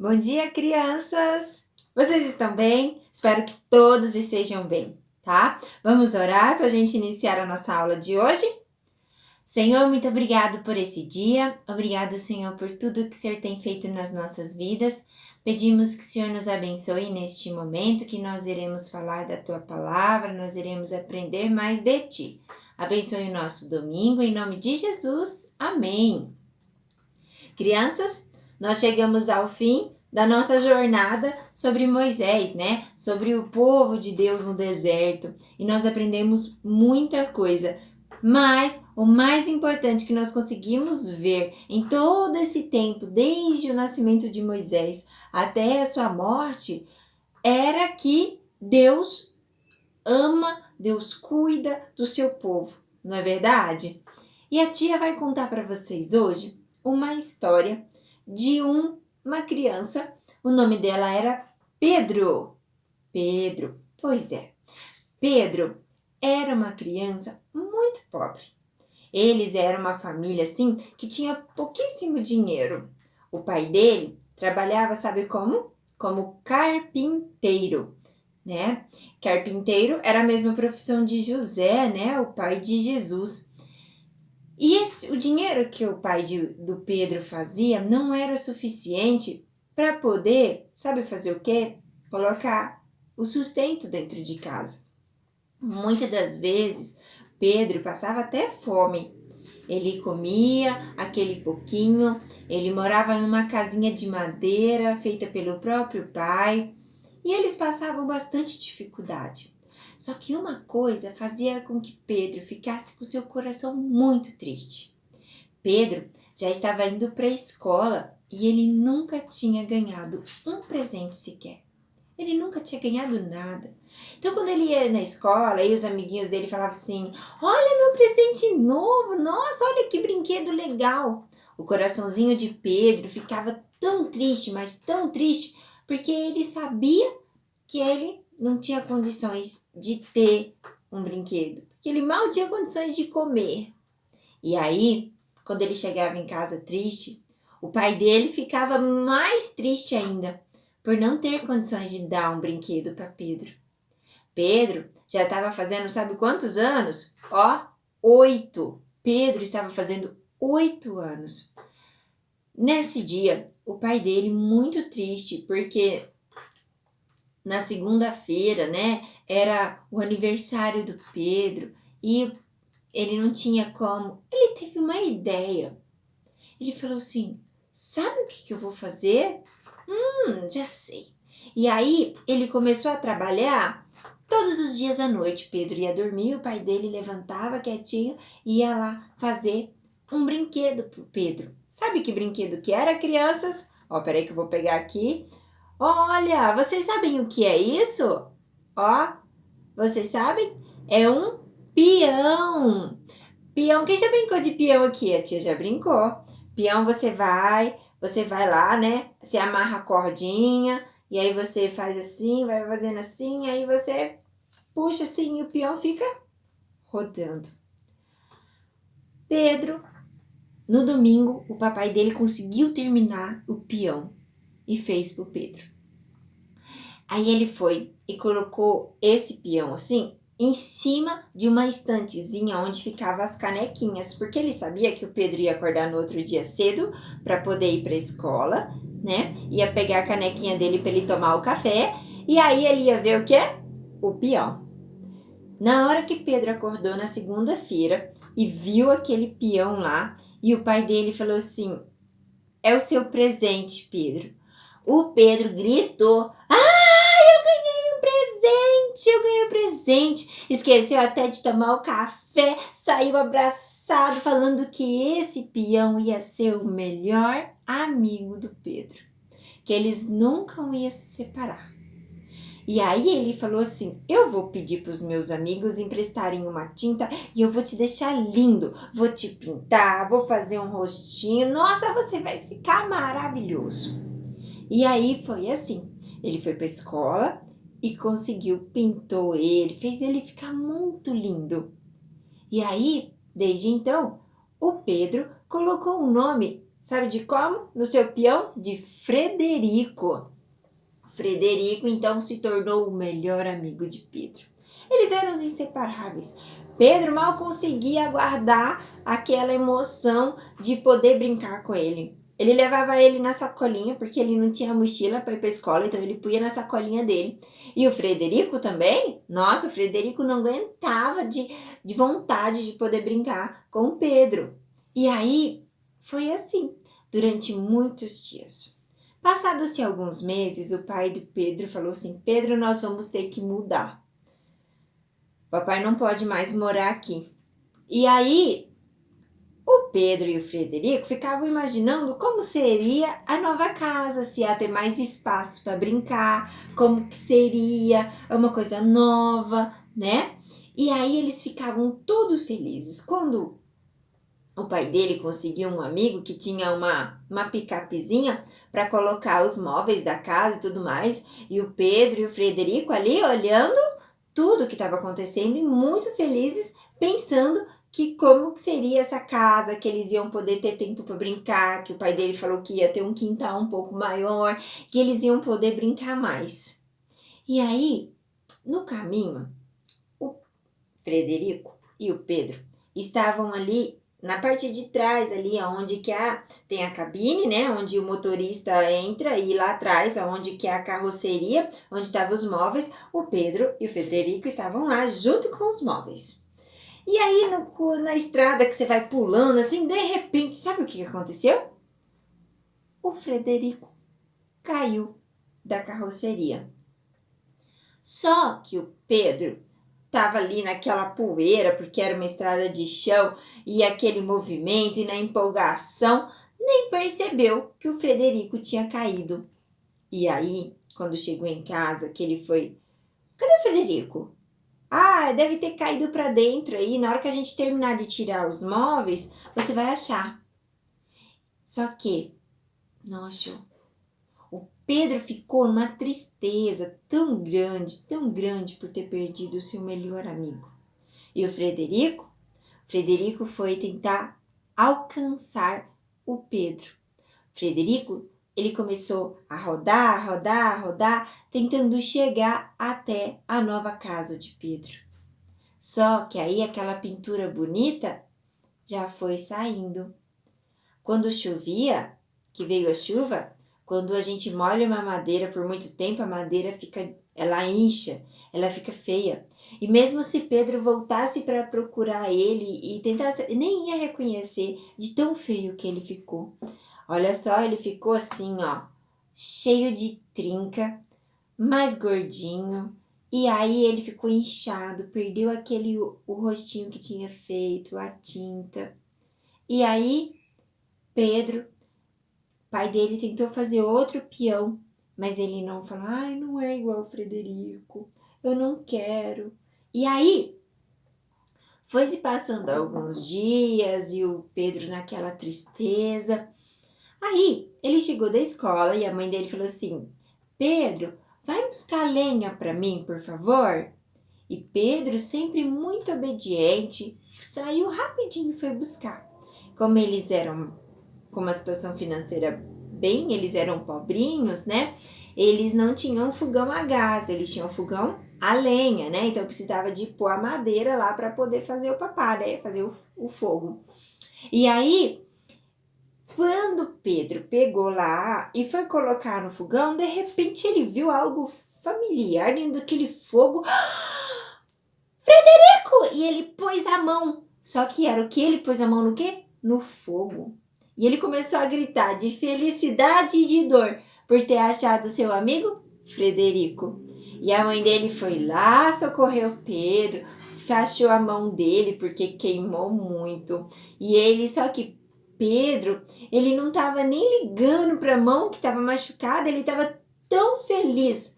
Bom dia, crianças! Vocês estão bem? Espero que todos estejam bem, tá? Vamos orar para a gente iniciar a nossa aula de hoje? Senhor, muito obrigado por esse dia. Obrigado, Senhor, por tudo que o Senhor tem feito nas nossas vidas. Pedimos que o Senhor nos abençoe neste momento, que nós iremos falar da Tua palavra, nós iremos aprender mais de Ti. Abençoe o nosso domingo, em nome de Jesus. Amém! Crianças, nós chegamos ao fim da nossa jornada sobre Moisés, né? Sobre o povo de Deus no deserto. E nós aprendemos muita coisa. Mas o mais importante que nós conseguimos ver em todo esse tempo, desde o nascimento de Moisés até a sua morte, era que Deus ama, Deus cuida do seu povo, não é verdade? E a tia vai contar para vocês hoje uma história de uma criança. O nome dela era Pedro. Pedro, pois é. Pedro era uma criança muito pobre. Eles eram uma família assim que tinha pouquíssimo dinheiro. O pai dele trabalhava, sabe como? Como carpinteiro, né? Carpinteiro era a mesma profissão de José, né? O pai de Jesus. E o dinheiro que o pai do Pedro fazia não era suficiente para poder, sabe fazer o quê? Colocar o sustento dentro de casa. Muitas das vezes, Pedro passava até fome. Ele comia aquele pouquinho, ele morava numa casinha de madeira feita pelo próprio pai e eles passavam bastante dificuldade. Só que uma coisa fazia com que Pedro ficasse com seu coração muito triste. Pedro já estava indo para a escola e ele nunca tinha ganhado um presente sequer. Ele nunca tinha ganhado nada. Então, quando ele ia na escola, aí os amiguinhos dele falavam assim: olha meu presente novo, nossa, olha que brinquedo legal. O coraçãozinho de Pedro ficava tão triste, mas tão triste, porque ele sabia que ele não tinha condições de ter um brinquedo, porque ele mal tinha condições de comer. E aí, quando ele chegava em casa triste, o pai dele ficava mais triste ainda, por não ter condições de dar um brinquedo para Pedro. Pedro já estava fazendo sabe quantos anos? 8. Pedro estava fazendo 8 anos. Nesse dia, o pai dele muito triste, porque na segunda-feira, né, era o aniversário do Pedro e ele não tinha como. Ele teve uma ideia. Ele falou assim: sabe o que eu vou fazer? Já sei. E aí ele começou a trabalhar todos os dias à noite. Pedro ia dormir, o pai dele levantava quietinho e ia lá fazer um brinquedo pro Pedro. Sabe que brinquedo que era, crianças? Peraí que eu vou pegar aqui. Olha, vocês sabem o que é isso? Vocês sabem? É um peão. Peão, quem já brincou de peão aqui? A tia já brincou. Peão você vai lá, né? Você amarra a cordinha e aí você faz assim, vai fazendo assim, aí você puxa assim e o peão fica rodando. Pedro, no domingo, o papai dele conseguiu terminar o peão e fez pro Pedro. Aí ele foi e colocou esse peão assim em cima de uma estantezinha onde ficavam as canequinhas, porque ele sabia que o Pedro ia acordar no outro dia cedo para poder ir para a escola, né? Ia pegar a canequinha dele para ele tomar o café e aí ele ia ver o quê? O peão. Na hora que Pedro acordou na segunda-feira e viu aquele peão lá, e o pai dele falou assim: é o seu presente, Pedro. O Pedro gritou: eu ganhei um presente. Esqueceu até de tomar o café, saiu abraçado, falando que esse peão ia ser o melhor amigo do Pedro, que eles nunca iam se separar. E aí ele falou assim: eu vou pedir para os meus amigos emprestarem uma tinta e eu vou te deixar lindo, vou te pintar, vou fazer um rostinho, nossa, você vai ficar maravilhoso. E aí foi assim, ele foi para a escola e pintou ele, fez ele ficar muito lindo. E aí, desde então, o Pedro colocou um nome Sabe de como? No seu peão? De Frederico. Frederico então se tornou o melhor amigo de Pedro. Eles eram os inseparáveis. Pedro mal conseguia aguardar aquela emoção de poder brincar com ele. Ele levava ele na sacolinha, porque ele não tinha mochila para ir para a escola, então ele punha na sacolinha dele. E o Frederico também, nossa, o Frederico não aguentava de vontade de poder brincar com o Pedro. E aí foi assim, durante muitos dias. Passados-se alguns meses, o pai do Pedro falou assim: Pedro, nós vamos ter que mudar. Papai não pode mais morar aqui. E aí, o Pedro e o Frederico ficavam imaginando como seria a nova casa, se ia ter mais espaço para brincar, como que seria uma coisa nova, né? E aí eles ficavam todos felizes. Quando o pai dele conseguiu um amigo que tinha uma picapezinha para colocar os móveis da casa e tudo mais, e o Pedro e o Frederico ali olhando tudo o que estava acontecendo e muito felizes, pensando que como que seria essa casa, que eles iam poder ter tempo para brincar, que o pai dele falou que ia ter um quintal um pouco maior, que eles iam poder brincar mais. E aí, no caminho, o Frederico e o Pedro estavam ali na parte de trás, ali onde que tem a cabine, né, onde o motorista entra, e lá atrás, onde que é a carroceria, onde estavam os móveis, o Pedro e o Frederico estavam lá junto com os móveis. E aí, na estrada que você vai pulando, assim, de repente, sabe o que aconteceu? O Frederico caiu da carroceria. Só que o Pedro estava ali naquela poeira, porque era uma estrada de chão, e aquele movimento, e na empolgação, nem percebeu que o Frederico tinha caído. E aí, quando chegou em casa, que ele foi: cadê o Frederico? Ah, deve ter caído para dentro aí. Na hora que a gente terminar de tirar os móveis, você vai achar. Só que não achou. O Pedro ficou numa tristeza tão grande por ter perdido o seu melhor amigo. E o Frederico? Frederico foi tentar alcançar o Pedro. Frederico, ele começou a rodar, tentando chegar até a nova casa de Pedro. Só que aí aquela pintura bonita já foi saindo. Quando chovia, que veio a chuva, quando a gente molha uma madeira por muito tempo, a madeira ela incha, ela fica feia. E mesmo se Pedro voltasse para procurar ele e tentasse, nem ia reconhecer de tão feio que ele ficou. Olha só, ele ficou assim, ó, cheio de trinca, mais gordinho. E aí ele ficou inchado, perdeu o rostinho que tinha feito, a tinta. E aí Pedro, pai dele, tentou fazer outro peão, mas ele não falou: ai, não é igual o Frederico, eu não quero. E aí, foi se passando alguns dias e o Pedro naquela tristeza. Aí, ele chegou da escola e a mãe dele falou assim: Pedro, vai buscar lenha para mim, por favor? E Pedro, sempre muito obediente, saiu rapidinho e foi buscar. Como eles eram com uma situação financeira eles eram pobrinhos, né? Eles não tinham fogão a gás, eles tinham fogão a lenha, né? Então precisava de pôr a madeira lá para poder fazer o papá, né? Fazer o fogo. E aí, quando Pedro pegou lá e foi colocar no fogão, de repente ele viu algo familiar dentro daquele fogo. Frederico! E ele pôs a mão. Só que era o que? Ele pôs a mão no quê? No fogo. E ele começou a gritar de felicidade e de dor por ter achado seu amigo Frederico. E a mãe dele foi lá, socorreu Pedro, achou a mão dele porque queimou muito. E ele, só que Pedro, ele não estava nem ligando para a mão que estava machucada, ele estava tão feliz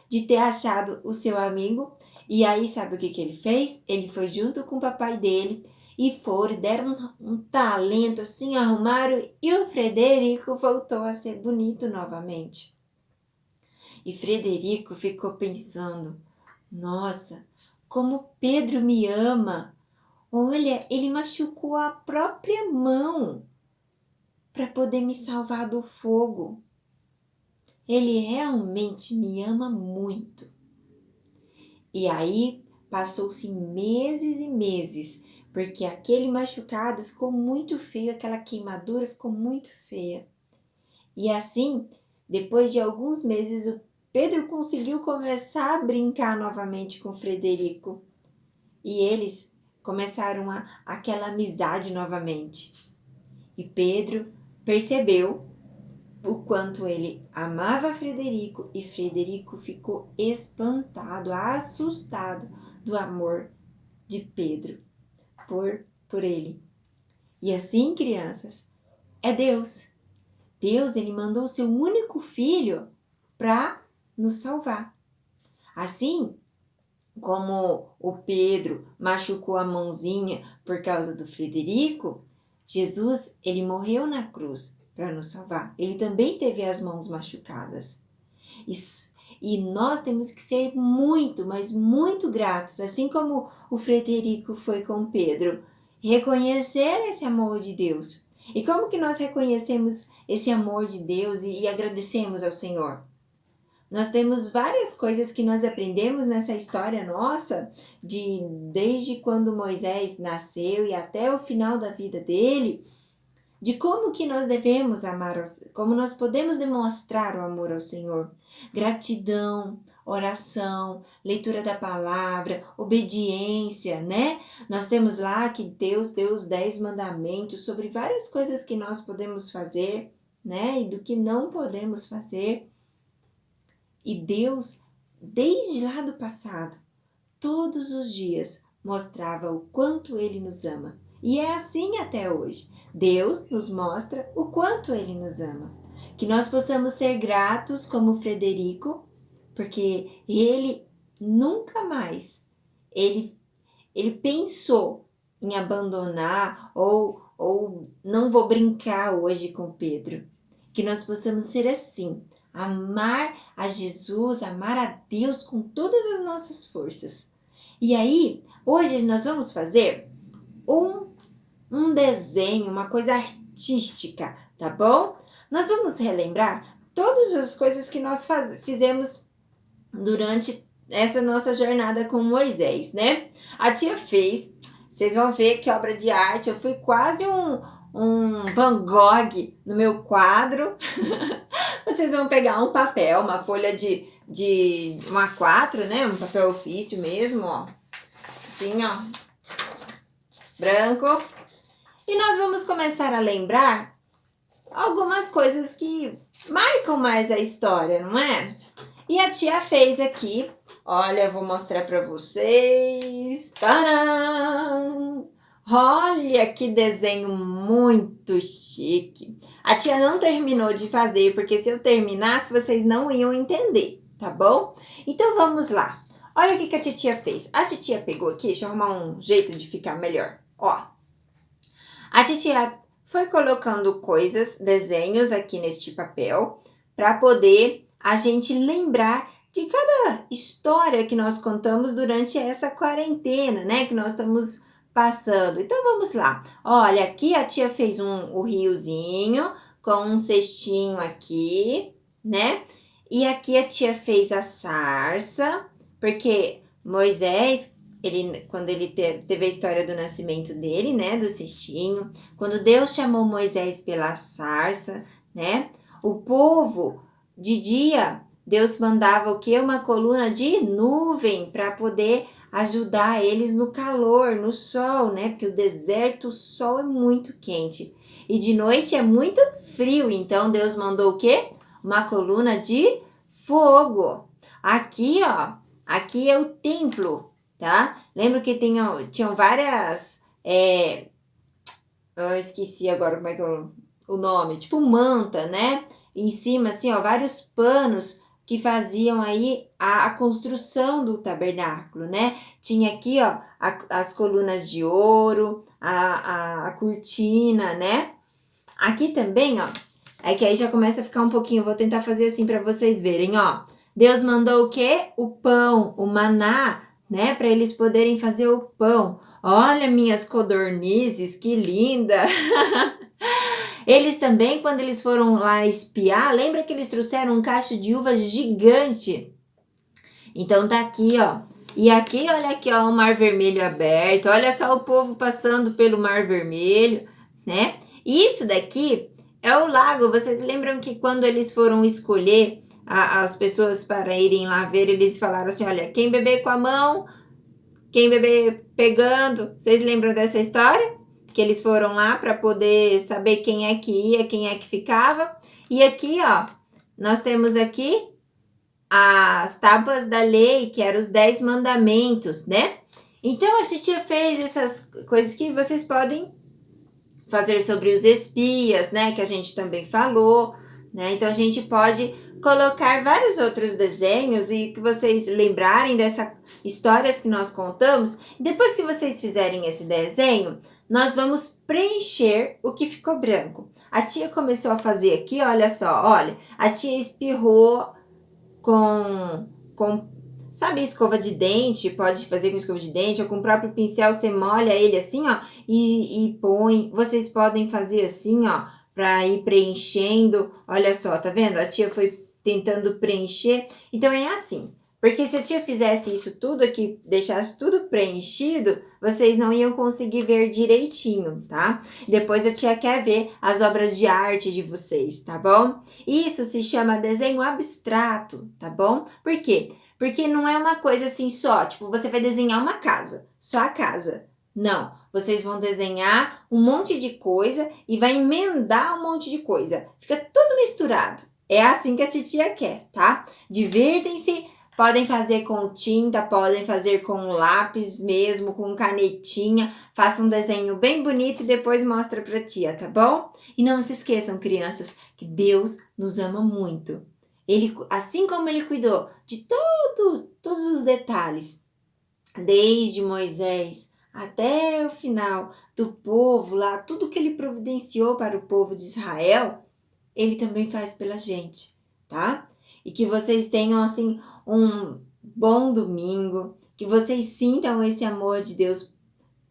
de ter achado o seu amigo. E aí, sabe o que ele fez? Ele foi junto com o papai dele e deram um talento assim, arrumaram, e o Frederico voltou a ser bonito novamente. E Frederico ficou pensando: nossa, como Pedro me ama! Olha, ele machucou a própria mão. para poder me salvar do fogo. Ele realmente me ama muito. E aí passou-se meses e meses, porque aquele machucado ficou muito feio, aquela queimadura ficou muito feia. E assim, depois de alguns meses, o Pedro conseguiu começar a brincar novamente com o Frederico. E eles começaram aquela amizade novamente. E Pedro percebeu o quanto ele amava Frederico e Frederico ficou espantado, assustado do amor de Pedro por ele. E assim, crianças, é Deus. Deus, ele mandou o seu único filho para nos salvar. Assim como o Pedro machucou a mãozinha por causa do Frederico, Jesus, ele morreu na cruz para nos salvar. Ele também teve as mãos machucadas. E nós temos que ser muito, mas muito gratos, assim como o Frederico foi com Pedro, reconhecer esse amor de Deus. E como que nós reconhecemos esse amor de Deus e agradecemos ao Senhor? Nós temos várias coisas que nós aprendemos nessa história nossa, desde quando Moisés nasceu e até o final da vida dele, de como que nós devemos amar, como nós podemos demonstrar o amor ao Senhor. Gratidão, oração, leitura da palavra, obediência, né? Nós temos lá que Deus deu os 10 mandamentos sobre várias coisas que nós podemos fazer, né? E do que não podemos fazer. E Deus, desde lá do passado, todos os dias mostrava o quanto Ele nos ama. E é assim até hoje. Deus nos mostra o quanto Ele nos ama. Que nós possamos ser gratos como Frederico, porque ele nunca mais, ele pensou em abandonar ou não vou brincar hoje com Pedro. Que nós possamos ser assim, amar a Jesus, amar a Deus com todas as nossas forças. E aí, hoje nós vamos fazer um desenho, uma coisa artística, tá bom? Nós vamos relembrar todas as coisas que nós fizemos durante essa nossa jornada com Moisés, né? A tia fez, vocês vão ver que obra de arte, eu fui quase um Van Gogh no meu quadro. Vocês vão pegar um papel, uma folha de um A4, né? Um papel ofício mesmo, ó. Assim, ó. Branco. E nós vamos começar a lembrar algumas coisas que marcam mais a história, não é? E a tia fez aqui, olha, eu vou mostrar para vocês. Tcharam! Olha que desenho muito chique. A tia não terminou de fazer, porque se eu terminasse, vocês não iam entender, tá bom? Então vamos lá. Olha o que a titia fez. A titia pegou aqui, deixa eu arrumar um jeito de ficar melhor. Ó, a titia foi colocando coisas, desenhos aqui neste papel, para poder a gente lembrar de cada história que nós contamos durante essa quarentena, né? Que nós estamos passando. Então vamos lá. Olha, aqui a tia fez o riozinho com um cestinho aqui, né? E aqui a tia fez a sarça, porque Moisés, quando ele teve a história do nascimento dele, né? Do cestinho. Quando Deus chamou Moisés pela sarça, né? O povo, de dia, Deus mandava o quê? Uma coluna de nuvem para poder ajudar eles no calor, no sol, né? Porque o deserto, o sol é muito quente. E de noite é muito frio, então Deus mandou o quê? Uma coluna de fogo. Aqui, ó, aqui é o templo, tá? Lembra que tinham várias... eu esqueci agora como é que é o nome. Tipo manta, né? Em cima, assim, ó, vários panos que faziam aí a construção do tabernáculo, né? Tinha aqui, ó, as colunas de ouro, a cortina, né? Aqui também, ó, é que aí já começa a ficar um pouquinho, vou tentar fazer assim para vocês verem, ó. Deus mandou o quê? O pão, o maná, né? Para eles poderem fazer o pão. Olha minhas codornizes, que linda! Eles também, quando eles foram lá espiar, lembra que eles trouxeram um cacho de uva gigante? Então tá aqui, ó. E aqui, olha aqui, ó, o Mar Vermelho aberto. Olha só o povo passando pelo Mar Vermelho, né? Isso daqui é o lago. Vocês lembram que quando eles foram escolher as pessoas para irem lá ver, eles falaram assim, olha, quem beber com a mão, quem beber pegando. Vocês lembram dessa história? Que eles foram lá para poder saber quem é que ia, quem é que ficava. E aqui, ó, nós temos aqui as tábuas da lei, que eram os 10 mandamentos, né? Então a titia fez essas coisas que vocês podem fazer sobre os espias, né? Que a gente também falou, né? Então a gente pode colocar vários outros desenhos e que vocês lembrarem dessas histórias que nós contamos. Depois que vocês fizerem esse desenho, nós vamos preencher o que ficou branco. A tia começou a fazer aqui, olha só, olha, a tia espirrou com sabe, escova de dente, pode fazer com escova de dente ou com o próprio pincel, você molha ele assim, ó, e põe. Vocês podem fazer assim, ó, para ir preenchendo. Olha só, tá vendo? A tia foi tentando preencher. Então é assim, porque se a tia fizesse isso tudo aqui, deixasse tudo preenchido, vocês não iam conseguir ver direitinho, tá? Depois a tia quer ver as obras de arte de vocês, tá bom? Isso se chama desenho abstrato, tá bom? Por quê? Porque não é uma coisa assim só, tipo, você vai desenhar uma casa, só a casa. Não, vocês vão desenhar um monte de coisa e vai emendar um monte de coisa. Fica tudo misturado. É assim que a titia quer, tá? Divirtem-se, podem fazer com tinta, podem fazer com lápis mesmo, com canetinha. Faça um desenho bem bonito e depois mostra pra tia, tá bom? E não se esqueçam, crianças, que Deus ama muito. Ele, assim como ele cuidou de todos os detalhes, desde Moisés até o final do povo lá, tudo que ele providenciou para o povo de Israel, ele também faz pela gente, tá? E que vocês tenham, assim, um bom domingo, que vocês sintam esse amor de Deus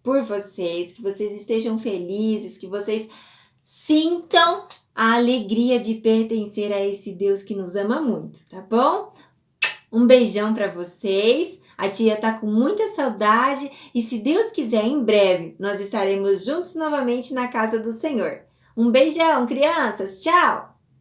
por vocês, que vocês estejam felizes, que vocês sintam a alegria de pertencer a esse Deus que nos ama muito, tá bom? Um beijão para vocês. A tia tá com muita saudade e se Deus quiser, em breve nós estaremos juntos novamente na casa do Senhor. Um beijão, crianças. Tchau!